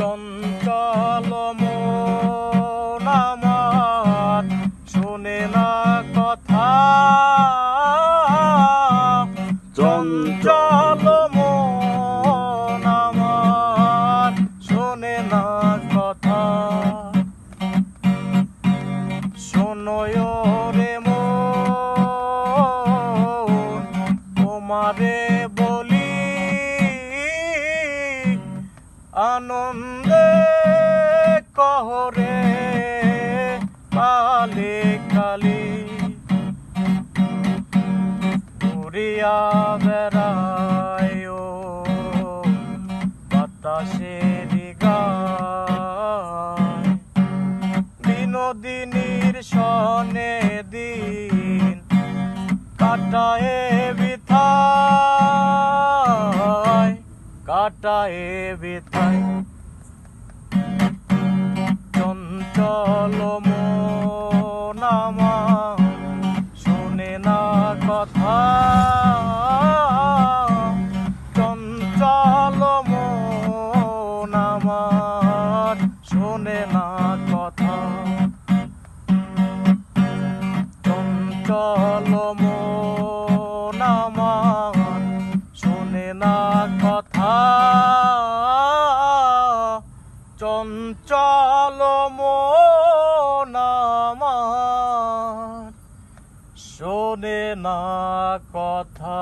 চঞ্চল মন আমার শোনে না কথা, চঞ্চল মন আমার শোনে না কথা। শোনয় রে মন তোমারে বলি, আনন্দে কহরে কালে কালি ঘুরিয়া বেড়ায় বাতাসের গায়, বিনোদিনীর সনে দিন কাটায়ে বিথায়, কাটায়ে বিথায়। চঞ্চল মন আমার শোনে না কথা, চঞ্চল মন আমার শোনে না কথা। চঞ্চল মন আমার শোনে না কথা, চঞ্চল মন আমার শোনে না কথা।